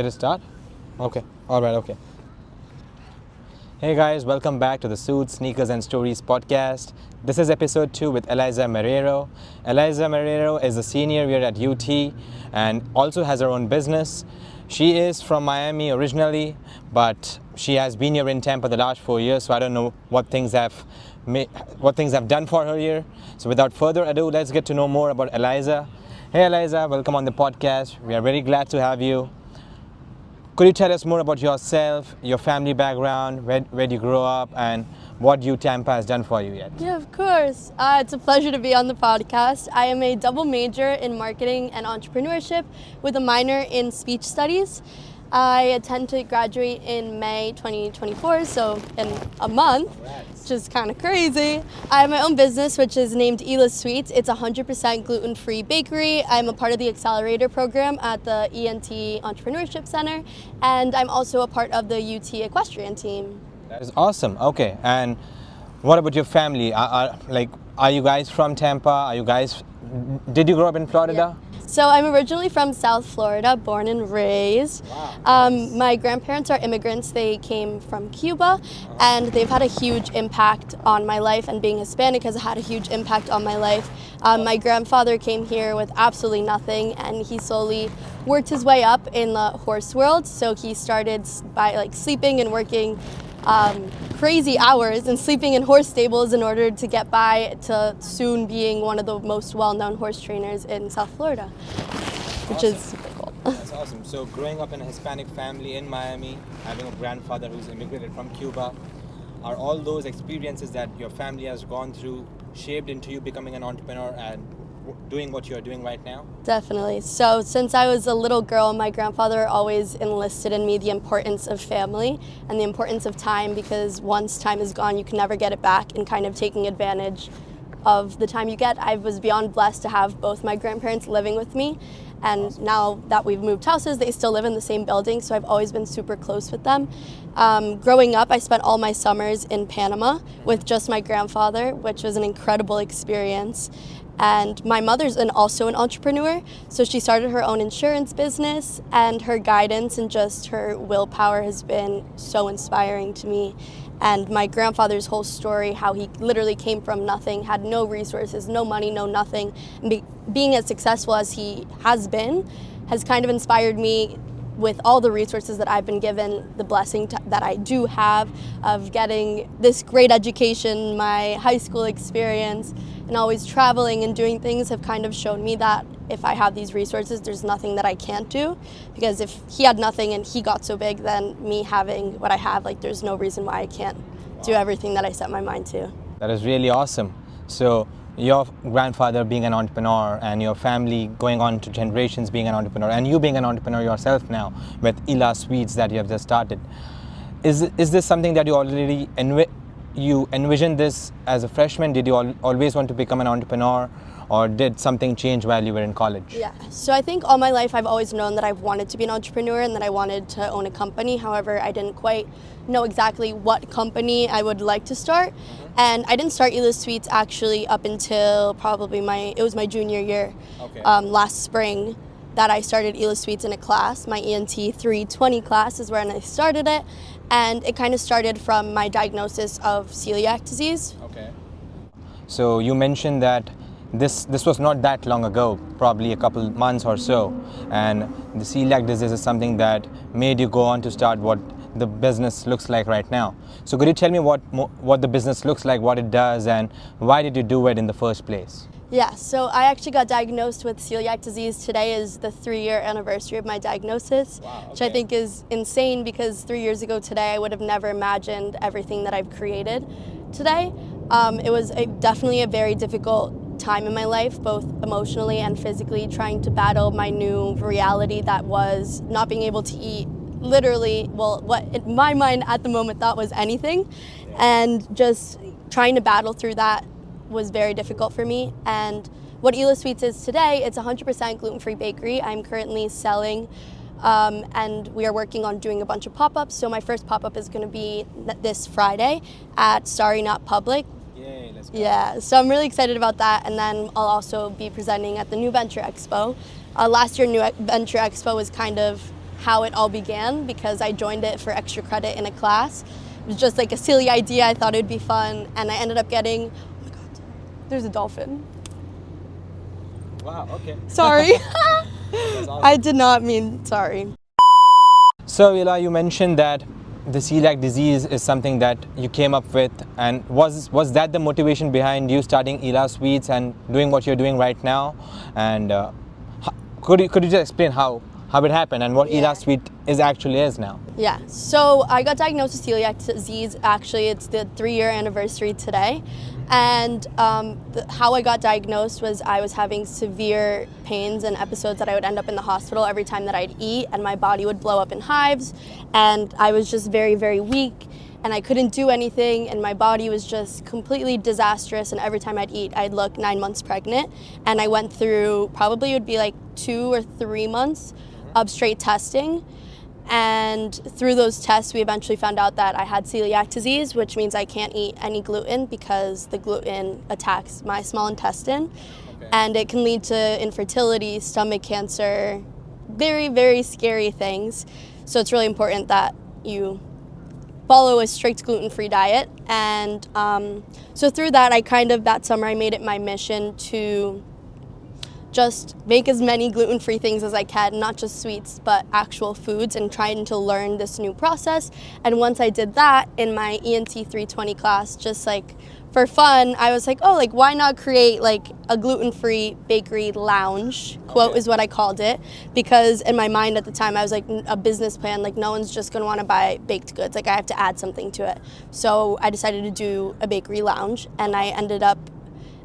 Did it start? Okay. All right. Okay. Hey guys, welcome back to the Suits, Sneakers and Stories podcast. This is episode 2 with Eliza Marrero. Eliza Marrero is a senior here at UT and also has her own business. She is from Miami originally, but she has been here in Tampa the last 4 years, so I don't know what things have done for her here. So without further ado, let's get to know more about Eliza. Hey Eliza, welcome on the podcast. We are very glad to have you. Could you tell us more about yourself, your family background, where you grew up, and what UT Tampa has done for you yet? Yeah, of course. It's a pleasure to be on the podcast. I am a double major in marketing and entrepreneurship with a minor in speech studies. I intend to graduate in May 2024, so in a month, which is kind of crazy. I have my own business, which is named Eila Sweets. It's a 100% gluten-free bakery. I'm a part of the accelerator program at the ENT Entrepreneurship Center, and I'm also a part of the UT equestrian team. That is awesome. Okay, and what about your family? Are you guys from Tampa? Did you grow up in Florida? Yeah. So I'm originally from South Florida, born and raised. Wow, nice. My grandparents are immigrants. They came from Cuba, and they've had a huge impact on my life, and being Hispanic has had a huge impact on my life. My grandfather came here with absolutely nothing, and he slowly worked his way up in the horse world. So he started by sleeping and working crazy hours and sleeping in horse stables in order to get by, to soon being one of the most well-known horse trainers in South Florida, which is super cool. That's awesome. So growing up in a Hispanic family in Miami, having a grandfather who's immigrated from Cuba, are all those experiences that your family has gone through shaped into you becoming an entrepreneur and doing what you're doing right now? Definitely. So since I was a little girl, my grandfather always enlisted in me the importance of family and the importance of time, because once time is gone, you can never get it back, and kind of taking advantage of the time you get. I was beyond blessed to have both my grandparents living with me, and now that we've moved houses, they still live in the same building, so I've always been super close with them. Growing up, I spent all my summers in Panama with just my grandfather, which was an incredible experience. And my mother's also an entrepreneur, so she started her own insurance business, and her guidance and just her willpower has been so inspiring to me. And my grandfather's whole story, how he literally came from nothing, had no resources, no money, no nothing, and being as successful as he has been, has kind of inspired me with all the resources that I've been given, the blessing that I do have of getting this great education, my high school experience, and always traveling and doing things have kind of shown me that if I have these resources, there's nothing that I can't do. Because if he had nothing and he got so big, then me having what I have, there's no reason why I can't do everything that I set my mind to. That is really awesome. So your grandfather being an entrepreneur and your family going on to generations being an entrepreneur, and you being an entrepreneur yourself now with Eila Sweets that you have just started. Is this something that you already you envisioned this as a freshman? Did you always want to become an entrepreneur, or did something change while you were in college? Yeah, so I think all my life I've always known that I've wanted to be an entrepreneur and that I wanted to own a company. However, I didn't quite know exactly what company I would like to start. And I didn't start Eila Sweets actually up until probably it was my junior year. Okay. Last spring that I started Eila Sweets in a class. My ENT 320 class is when I started it. And it kind of started from my diagnosis of celiac disease. Okay. So you mentioned that this was not that long ago, probably a couple months or so, and the celiac disease is something that made you go on to start what the business looks like right now. So could you tell me what the business looks like, what it does, and why did you do it in the first place? Yeah, so I actually got diagnosed with celiac disease. Today is the 3-year anniversary of my diagnosis. Wow, okay. Which I think is insane, because 3 years ago today I would have never imagined everything that I've created today. It was definitely a very difficult time in my life, both emotionally and physically, trying to battle my new reality that was not being able to eat literally, what in my mind at the moment that was anything, and just trying to battle through that was very difficult for me. And what Eila Sweets is today, it's a 100% gluten-free bakery. I'm currently selling and we are working on doing a bunch of pop-ups. So my first pop-up is going to be this Friday at Sorry Not Public. Yay, let's go. Yeah, so I'm really excited about that. And then I'll also be presenting at the New Venture Expo. Last year, New Venture Expo was kind of how it all began because I joined it for extra credit in a class. It was just like a silly idea. I thought it would be fun, and I ended up getting, oh my God, there's a dolphin. Wow, okay. Sorry. That's awesome. I did not mean, sorry. So, Eila, you mentioned that the celiac disease is something that you came up with, and was that the motivation behind you starting Eila Sweets and doing what you're doing right now? And could you just explain how it happened and what Eila Sweet is now? Yeah, so I got diagnosed with celiac disease. Actually, it's the 3-year anniversary today. And how I got diagnosed was I was having severe pains and episodes that I would end up in the hospital every time that I'd eat, and my body would blow up in hives, and I was just very, very weak, and I couldn't do anything, and my body was just completely disastrous, and every time I'd eat, I'd look 9 months pregnant, and I went through, probably it would be like 2 or 3 months of straight testing. And through those tests, we eventually found out that I had celiac disease, which means I can't eat any gluten because the gluten attacks my small intestine. Okay. And it can lead to infertility, stomach cancer, very, very scary things. So it's really important that you follow a strict gluten-free diet. And so through that, that summer, I made it my mission to just make as many gluten-free things as I can, not just sweets, but actual foods, and trying to learn this new process. And once I did that in my ENT 320 class, just like for fun, I was like, oh, like why not create like a gluten-free bakery lounge, quote is what I called it, because in my mind at the time I was like, a business plan, like no one's just gonna wanna buy baked goods, like I have to add something to it. So I decided to do a bakery lounge, and I ended up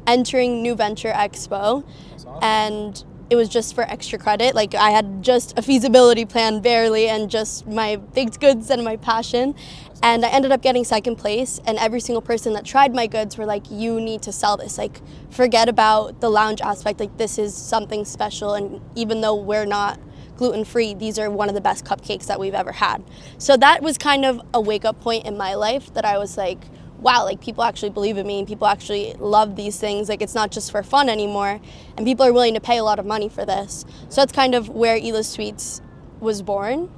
entering New Venture Expo. Awesome. And it was just for extra credit. Like I had just a feasibility plan barely, and just my baked goods and my passion. And I ended up getting second place, and every single person that tried my goods were like, you need to sell this. Like forget about the lounge aspect, like this is something special, and even though we're not gluten-free, these are one of the best cupcakes that we've ever had. So that was kind of a wake-up point in my life that I was like, wow, like people actually believe in me, and people actually love these things. Like it's not just for fun anymore, and people are willing to pay a lot of money for this. So that's kind of where Eila Sweets was born.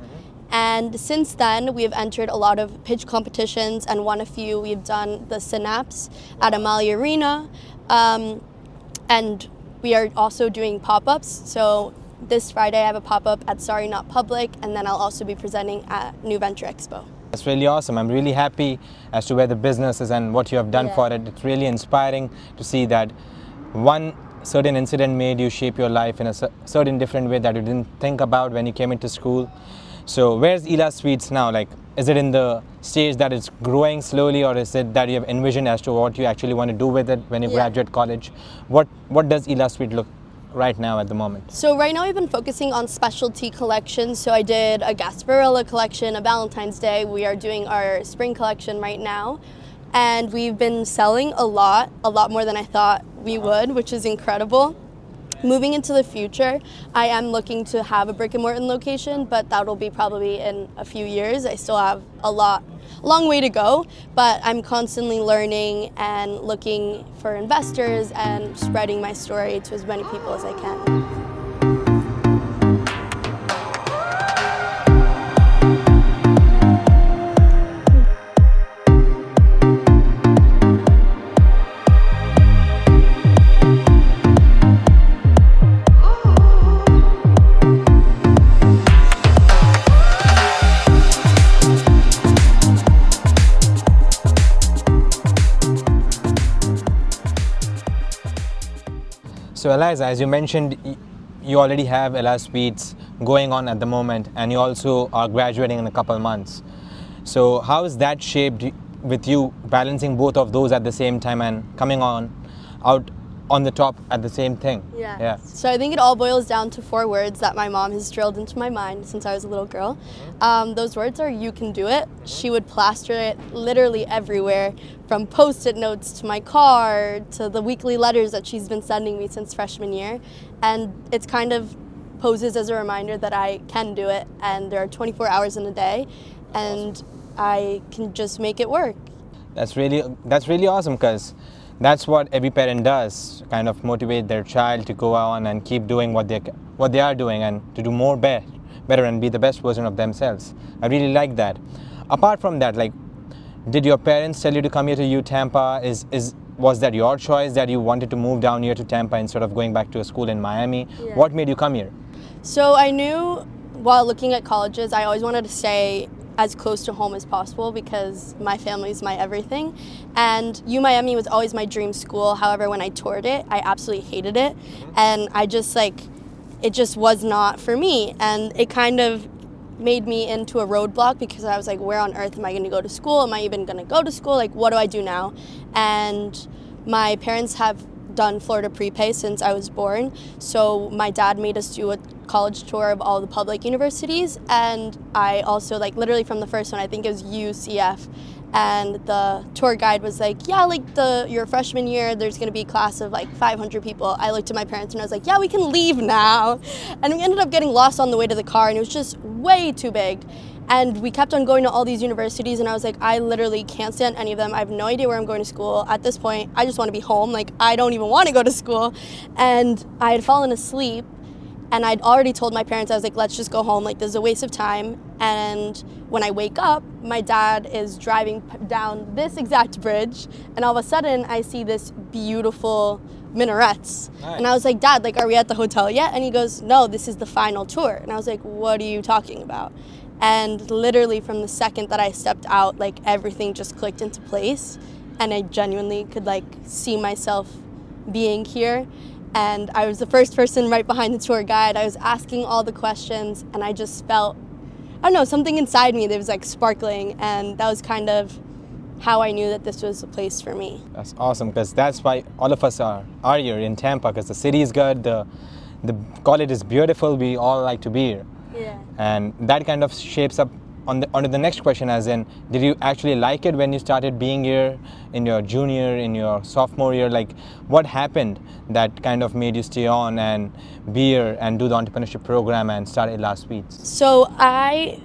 And since then, we have entered a lot of pitch competitions and won a few. We've done the Synapse at Amalie Arena, and we are also doing pop-ups. So this Friday I have a pop-up at Sorry Not Public, and then I'll also be presenting at New Venture Expo. That's really awesome. I'm really happy as to where the business is and what you have done for it. It's really inspiring to see that one certain incident made you shape your life in a certain different way that you didn't think about when you came into school. So where's Eila Sweets now? Like, is it in the stage that it's growing slowly, or is it that you have envisioned as to what you actually want to do with it when you graduate college? What does Eila Sweet look right now at the moment? So right now we've been focusing on specialty collections. So I did a Gasparilla collection, a Valentine's Day. We are doing our spring collection right now. And we've been selling a lot more than I thought we would, which is incredible. Moving into the future, I am looking to have a brick and mortar location, but that'll be probably in a few years. I still have a long way to go, but I'm constantly learning and looking for investors and spreading my story to as many people as I can. So Eliza, as you mentioned, you already have Eila Sweets going on at the moment, and you also are graduating in a couple months. So how is that shaped with you balancing both of those at the same time and coming out on the top at the same thing? Yeah. So I think it all boils down to 4 words that my mom has drilled into my mind since I was a little girl. Those words are, you can do it. She would plaster it literally everywhere, from Post-it notes to my car to the weekly letters that she's been sending me since freshman year. And it's kind of poses as a reminder that I can do it, and there are 24 hours in a day, and I can just make it work. That's really awesome, because that's what every parent does, kind of motivate their child to go on and keep doing what they are doing, and to do more better and be the best version of themselves. I really like that. Apart from that, like, did your parents tell you to come here to U Tampa? Was that your choice that you wanted to move down here to Tampa instead of going back to a school in Miami? Yeah. What made you come here? So I knew while looking at colleges, I always wanted to stay as close to home as possible because my family is my everything. And U Miami was always my dream school. However, when I toured it, I absolutely hated it. And I just it just was not for me. And it kind of made me into a roadblock because I was like, where on earth am I going to go to school? Am I even going to go to school? Like, what do I do now? And my parents have done Florida prepay since I was born. So my dad made us do a college tour of all the public universities. And I also, like, literally from the first one, I think it was UCF. And the tour guide was like, yeah, like your freshman year, there's going to be a class of like 500 people. I looked at my parents and I was like, yeah, we can leave now. And we ended up getting lost on the way to the car, and it was just way too big. And we kept on going to all these universities, and I was like, I literally can't stand any of them. I have no idea where I'm going to school. At this point, I just want to be home. Like, I don't even want to go to school. And I had fallen asleep, and I'd already told my parents, I was like, let's just go home. Like, this is a waste of time. And when I wake up, my dad is driving down this exact bridge, and all of a sudden, I see this beautiful minarets. Nice. And I was like, Dad, like, are we at the hotel yet? And he goes, no, this is the final tour. And I was like, what are you talking about? And literally from the second that I stepped out, like, everything just clicked into place, and I genuinely could, like, see myself being here. And I was the first person right behind the tour guide. I was asking all the questions, and I just felt, I don't know, something inside me that was like sparkling, and that was kind of how I knew that this was a place for me. That's awesome, because that's why all of us are here in Tampa, because the city is good, the college is beautiful, we all like to be here. Yeah. And that kind of shapes up onto the next question, as in, did you actually like it when you started being here in your junior, in your sophomore year? Like, what happened that kind of made you stay on and be here and do the entrepreneurship program and start Eila Sweets? So I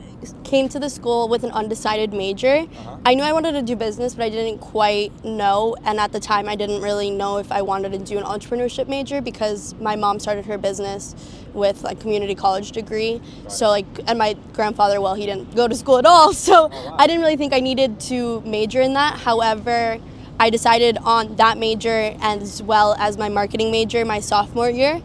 came to the school with an undecided major. I knew I wanted to do business, but I didn't quite know. And at the time, I didn't really know if I wanted to do an entrepreneurship major because my mom started her business with like community college degree. So like, and my grandfather, well, he didn't go to school at all. So I didn't really think I needed to major in that. However, I decided on that major as well as my marketing major my sophomore year.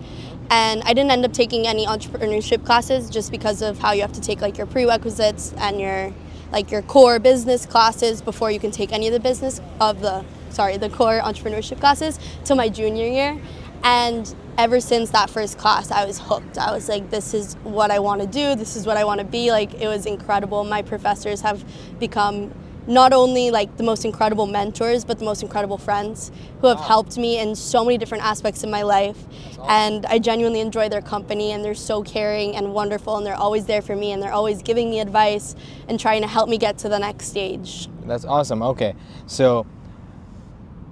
And I didn't end up taking any entrepreneurship classes just because of how you have to take like your prerequisites and your core business classes before you can take any of the the core entrepreneurship classes till my junior year. And ever since that first class, I was hooked. I was like, this is what I want to do. This is what I want to be. Like, it was incredible. My professors have become not only like the most incredible mentors, but the most incredible friends who have helped me in so many different aspects of my life. And I genuinely enjoy their company, and they're so caring and wonderful, and they're always there for me, and they're always giving me advice and trying to help me get to the next stage. That's awesome. Okay, so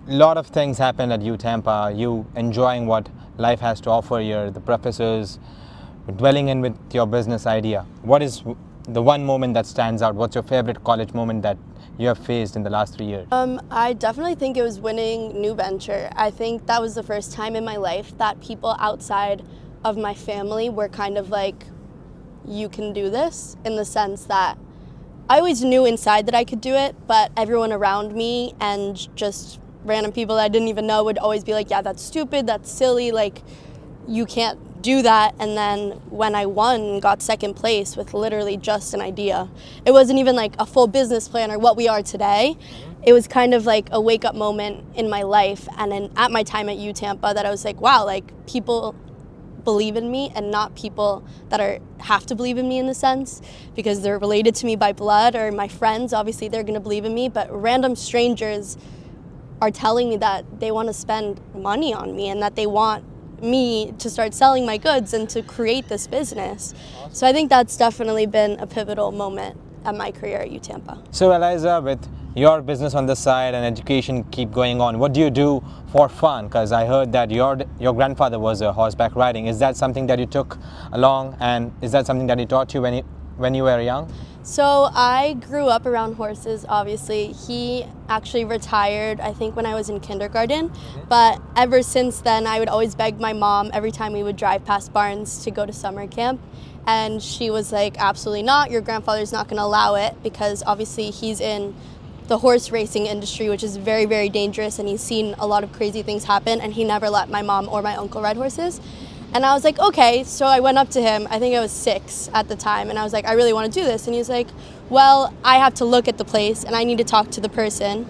a lot of things happened at U Tampa. You enjoying what life has to offer here, the professors, dwelling in with your business idea. What is the one moment that stands out? What's your favorite college moment that you have faced in the last 3 years? I definitely think it was winning New Venture. I think that was the first time in my life that people outside of my family were kind of like, you can do this, in the sense that I always knew inside that I could do it, but everyone around me and just random people that I didn't even know would always be like, yeah, that's stupid, that's silly, like, you can't do that. And then when I won, got second place with literally just an idea. It wasn't even like a full business plan or what we are today. It was kind of like a wake up moment in my life and then at my time at U Tampa that I was like, wow, like people believe in me, and not people that have to believe in me in the sense because they're related to me by blood, or my friends, obviously they're gonna believe in me, but random strangers are telling me that they want to spend money on me and that they want me to start selling my goods and to create this business. So I think that's definitely been a pivotal moment at my career at U Tampa. So Eliza, with your business on the side and education keep going on, what do you do for fun? Because I heard that your grandfather was a horseback riding. Is that something that you took along, and is that something that he taught you when you were young? So I grew up around horses, obviously. He actually retired, I think, when I was in kindergarten. But ever since then, I would always beg my mom every time we would drive past barns to go to summer camp. And she was like, absolutely not. Your grandfather's not going to allow it because obviously he's in the horse racing industry, which is very, very dangerous, and he's seen a lot of crazy things happen, and he never let my mom or my uncle ride horses. And I was like, okay. So I went up to him. I think I was 6 at the time, and I was like, I really want to do this. And he was like, well, I have to look at the place, and I need to talk to the person.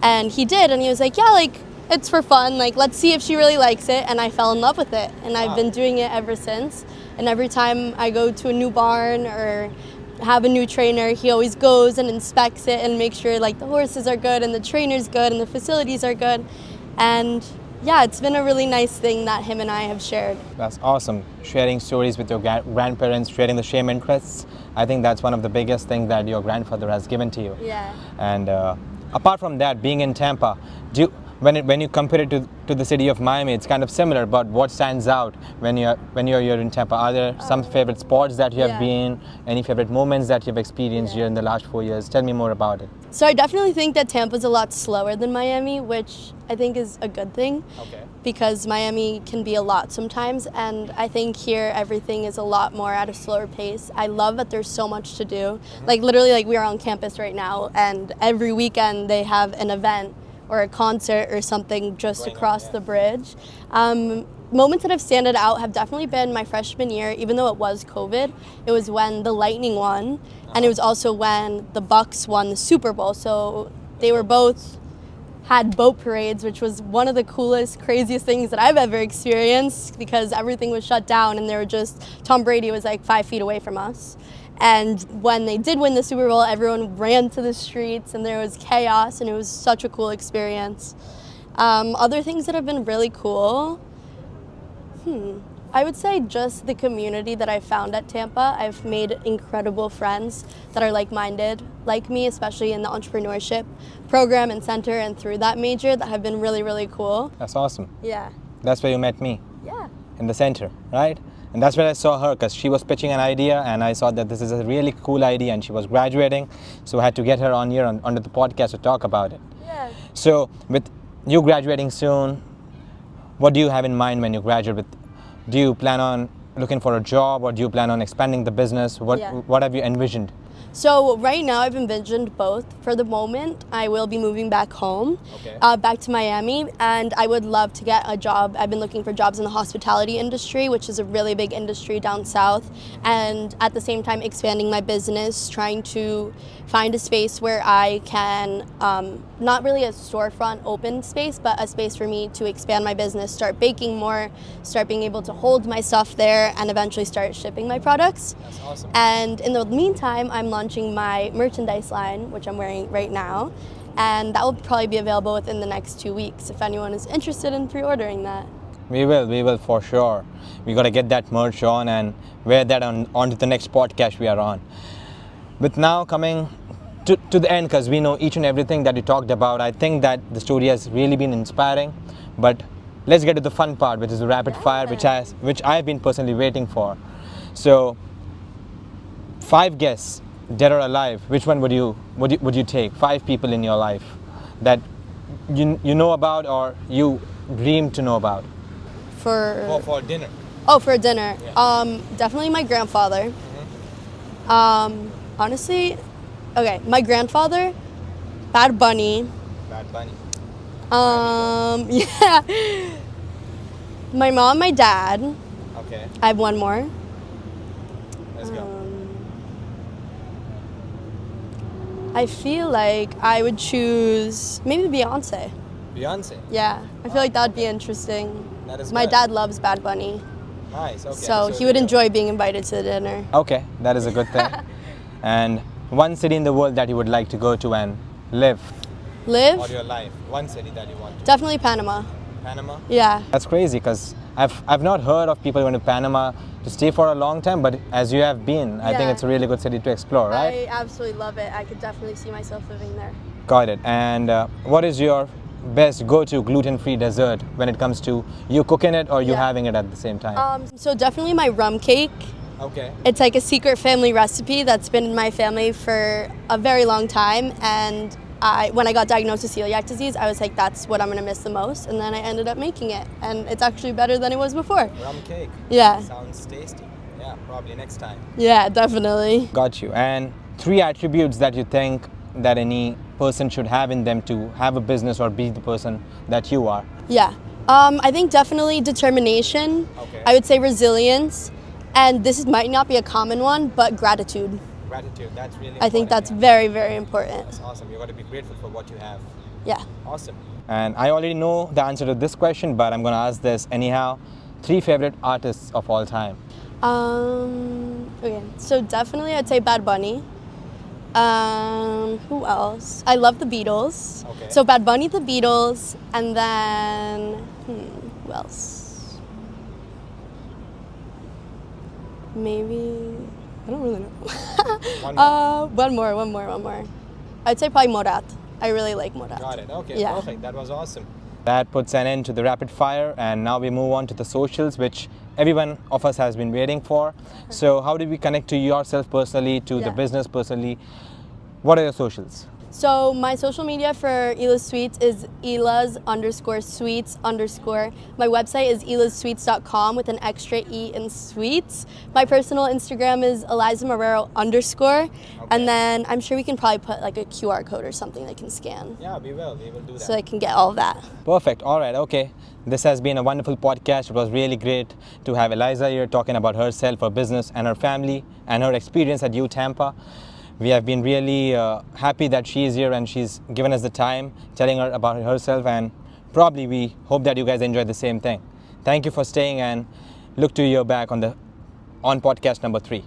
And he did, and he was like, yeah, like, it's for fun. Like, let's see if she really likes it. And I fell in love with it, and I've been doing it ever since. And every time I go to a new barn or have a new trainer, he always goes and inspects it and makes sure like the horses are good and the trainer's good and the facilities are good. And yeah, it's been a really nice thing that him and I have shared. That's awesome. Sharing stories with your grandparents, sharing the same interests. I think that's one of the biggest things that your grandfather has given to you. Yeah. And apart from that, being in Tampa, when you compare it to the city of Miami, it's kind of similar. But what stands out when you're here in Tampa? Are there some favorite spots that you have been? Any favorite moments that you've experienced here in the last 4 years? Tell me more about it. So I definitely think that Tampa's a lot slower than Miami, which I think is a good thing. Okay. Because Miami can be a lot sometimes, and I think here everything is a lot more at a slower pace. I love that there's so much to do. Like literally, like we are on campus right now, and every weekend they have an event or a concert or something just across the bridge. Moments that have stood out have definitely been my freshman year, even though it was COVID. It was when the Lightning won, and it was also when the Bucks won the Super Bowl. So they were both had boat parades, which was one of the coolest, craziest things that I've ever experienced because everything was shut down and they were just, Tom Brady was like 5 feet away from us. And when they did win the Super Bowl, everyone ran to the streets and there was chaos, and it was such a cool experience. Other things that have been really cool, I would say just the community that I found at Tampa. I've made incredible friends that are like-minded, like me, especially in the entrepreneurship program and center and through that major, that have been really, really cool. That's awesome. Yeah. That's where you met me. Yeah. In the center, right? And that's where I saw her, because she was pitching an idea and I saw that this is a really cool idea, and she was graduating, so I had to get her on here onto the podcast to talk about it. Yeah. So with you graduating soon, what do you have in mind when you graduate? Do you plan on looking for a job, or do you plan on expanding the business? What have you envisioned? So right now I've envisioned both. For the moment, I will be moving back home, back to Miami, and I would love to get a job. I've been looking for jobs in the hospitality industry, which is a really big industry down south, and at the same time expanding my business, trying to find a space where I can, not really a storefront open space, but a space for me to expand my business, start baking more, start being able to hold my stuff there, and eventually start shipping my products. That's awesome. And in the meantime, I'm launching my merchandise line, which I'm wearing right now, and that will probably be available within the next 2 weeks if anyone is interested in pre-ordering that. We will for sure. We got to get that merch on and wear that onto the next podcast we are on. But now coming to the end, because we know each and everything that you talked about, I think that the story has really been inspiring. But let's get to the fun part, which is the rapid fire, which I've been personally waiting for. So, 5 guests, dead or alive, which one would you take? 5 people in your life that you know about or you dream to know about. For dinner. Oh, for dinner. Yeah. Definitely my grandfather. Honestly, okay, my grandfather, Bad Bunny. Bad Bunny. Yeah. My mom, my dad. Okay. I have one more. Let's go. I feel like I would choose maybe Beyonce. Beyonce. Yeah, I feel like that would be interesting. That is My good. dad loves Bad Bunny. Nice. Okay. So he would enjoy being invited to the dinner. Okay, that is a good thing. And one city in the world that you would like to go to and live. Live? All your life. One city that you want to. Definitely Panama. Panama? Yeah. That's crazy, because I've not heard of people going to Panama to stay for a long time, but as you have been, I think Yeah. it's a really good city to explore, right? I absolutely love it. I could definitely see myself living there. Got it. And what is your best go-to gluten-free dessert when it comes to you cooking it or you Yeah. having it at the same time? So definitely my rum cake. Okay. It's like a secret family recipe that's been in my family for a very long time, and when I got diagnosed with celiac disease, I was like, that's what I'm going to miss the most, and then I ended up making it, and it's actually better than it was before. Rum cake. Yeah. Sounds tasty. Yeah. Probably next time. Yeah, definitely. Got you. And 3 attributes that you think that any person should have in them to have a business or be the person that you are. Yeah. I think definitely determination. Okay. I would say resilience. And might not be a common one, but gratitude. Gratitude, that's really I think that's very, very important. That's awesome. You got to be grateful for what you have. Yeah. Awesome. And I already know the answer to this question, but I'm going to ask this anyhow. 3 favorite artists of all time. Okay. So definitely I'd say Bad Bunny. Who else? I love the Beatles. Okay. So Bad Bunny, the Beatles, and then who else? Maybe I don't really know. One more. I'd say probably Morat. I really like Morat. Got it. Okay, Yeah. perfect. That was awesome. That puts an end to the rapid fire, and now we move on to the socials, which everyone of us has been waiting for. So how do we connect to yourself personally, to the Yeah. business personally? What are your socials? So my social media for Eila Sweets is Elila's_sweets_. My website is elasweets.com with an extra E in sweets. My personal Instagram is Eliza Marrero_. And then I'm sure we can probably put like a QR code or something they can scan. Yeah, we will do that. So they can get all of that. Perfect. All right. Okay. This has been a wonderful podcast. It was really great to have Eliza here talking about herself, her business, and her family, and her experience at U Tampa. We have been really happy that she is here and she's given us the time telling her about herself, and probably we hope that you guys enjoy the same thing. Thank you for staying, and look to hear back on podcast number 3.